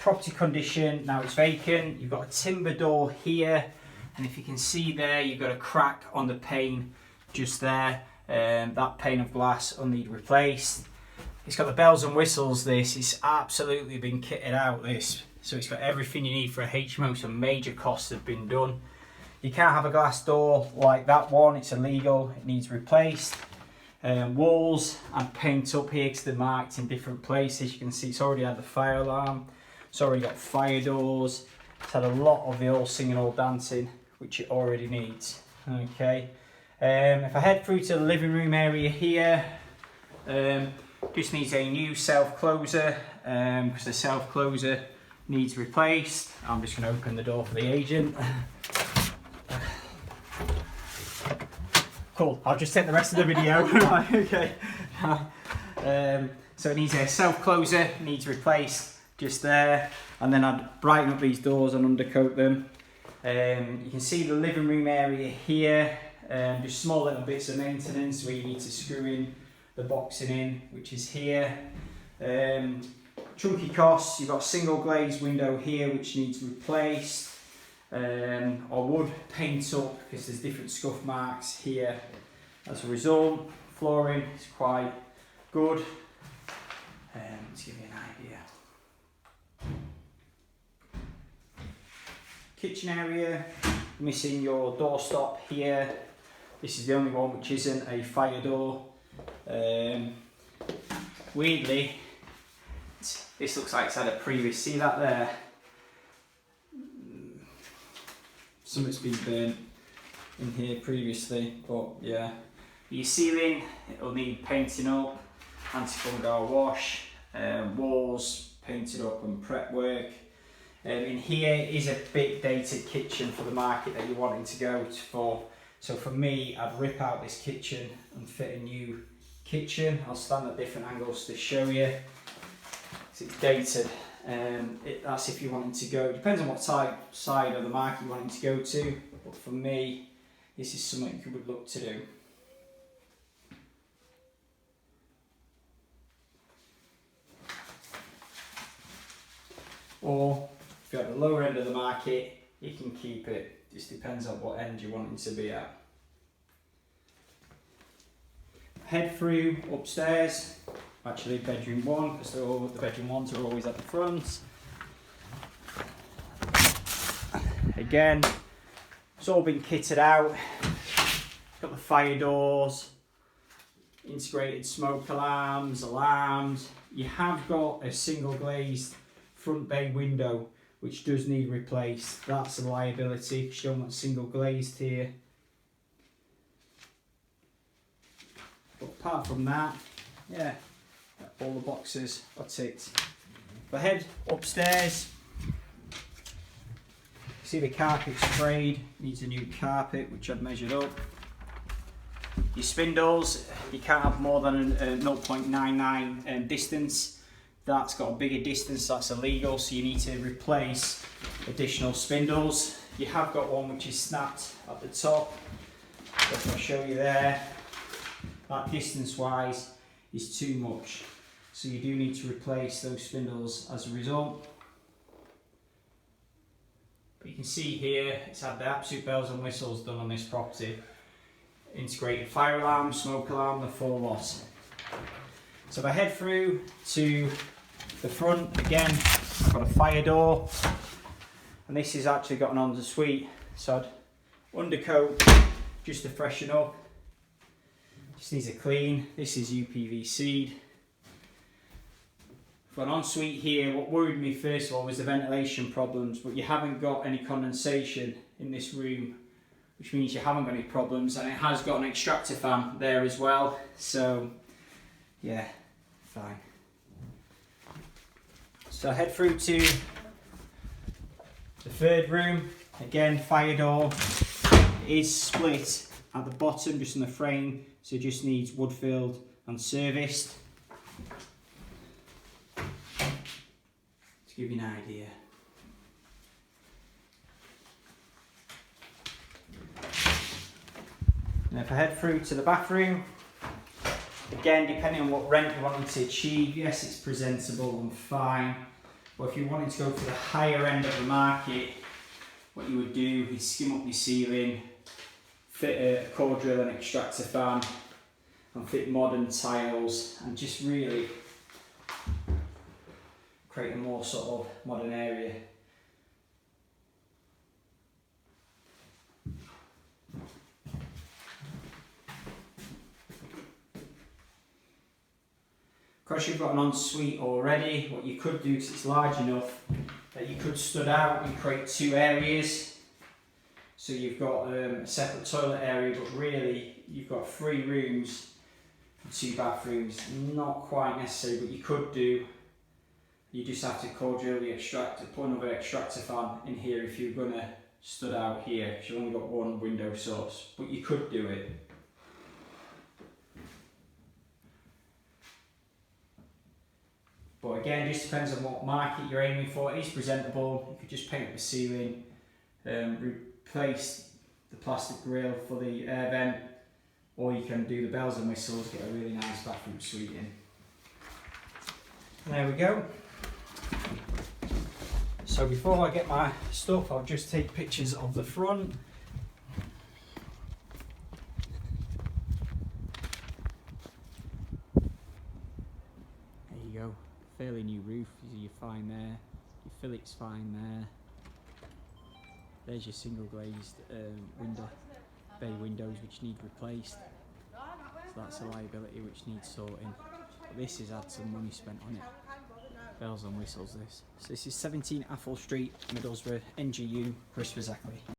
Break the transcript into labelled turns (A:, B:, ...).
A: property condition. Now it's vacant. You've got a timber door here, and if you can see there, you've got a crack on the pane just there. That pane of glass will need replaced. It's got the bells and whistles. This it's absolutely been kitted out, this, so it's got everything you need for a HMO. Some major costs have been done. You can't have a glass door like that one, it's illegal, it needs replaced. Walls and paint up here because they're marked in different places. You can see it's already had the fire alarm, it's already got fire doors, it's had a lot of the all singing all dancing, which it already needs. Okay, if I head through to the living room area here, just needs a new self closer because the self closer needs replaced. I'm just going to open the door for the agent. Cool, I'll just take the rest of the video. Right, okay. So it needs a self closer, needs replaced just there, and then I'd brighten up these doors and undercoat them. You can see the living room area here, just small little bits of maintenance where you need to screw in the boxing in, which is here. Chunky costs, you've got a single glazed window here which needs replaced. I would paint up because there's different scuff marks here as a result. Flooring is quite good. To give you an idea. Kitchen area, missing your doorstop here. This is the only one which isn't a fire door. Weirdly, this looks like it's had a previous, see that there? Something's been burnt in here previously, but yeah. Your ceiling, it'll need painting up, anti-fungal wash, walls painted up and prep work. In here is a bit dated kitchen for the market that you're wanting to go for. So for me, I'd rip out this kitchen and fit a new kitchen. I'll stand at different angles to show you. So it's dated. That's if you're wanting to go, it depends on what side of the market you're wanting to go to, but for me, this is something you would look to do. Or if you're at the lower end of the market, you can keep it. Just depends on what end you're wanting to be at. Head through upstairs. Actually bedroom one, because the bedroom ones are always at the front. Again, it's all been kitted out. Got the fire doors, integrated smoke alarms. You have got a single glazed front bay window which does need replaced. That's a liability because you don't want single glazed here. But apart from that, yeah, all the boxes are ticked. If I head upstairs, see the carpet's frayed, needs a new carpet which I've measured up. Your spindles, you can't have more than a 0.99 distance. That's got a bigger distance, that's illegal, so you need to replace additional spindles. You have got one which is snapped at the top, if I show you there, that distance wise is too much, so you do need to replace those spindles as a result. But you can see here it's had the absolute bells and whistles done on this property. Integrated fire alarm, smoke alarm, the full lot. So if I head through to the front, again I've got a fire door, and this has actually got an ensuite, so I'd undercoat just to freshen up. Just needs a clean. This is UPVC'd. For an ensuite here, what worried me first of all was the ventilation problems, but you haven't got any condensation in this room, which means you haven't got any problems, and it has got an extractor fan there as well, so yeah, fine. So I head through to the third room, again fire door. It is split at the bottom just in the frame, so it just needs wood filled and serviced. To give you an idea. And if I head through to the bathroom, again depending on what rent you want to achieve, yes it's presentable and fine, But if you wanted to go for the higher end of the market, what you would do is skim up your ceiling, fit a core drill and extractor fan, and fit modern tiles, and just really create a more sort of modern area. Because you've got an ensuite already, what you could do, because it's large enough, that you could stud out and create two areas. So you've got a separate toilet area, but really you've got 3 rooms and 2 bathrooms. Not quite necessary, but you could do. You just have to core drill the extractor, put another extractor fan in here if you're going to stud out here, because you've only got 1 window source, but you could do it. But again, it just depends on what market you're aiming for. It is presentable. You could just paint the ceiling, replace the plastic grill for the air vent, or you can do the bells and whistles, get a really nice bathroom suite in. There we go. So before I get my stuff, I'll just take pictures of the front. There you go. Fairly new roof, you're fine there. Your fillet's fine there. There's your single glazed bay windows which need replaced. So that's a liability which needs sorting. But this has had some money spent on it. Bells and whistles this. So this is 17 Athol Street, Middlesbrough, NGU, Chris Zackley.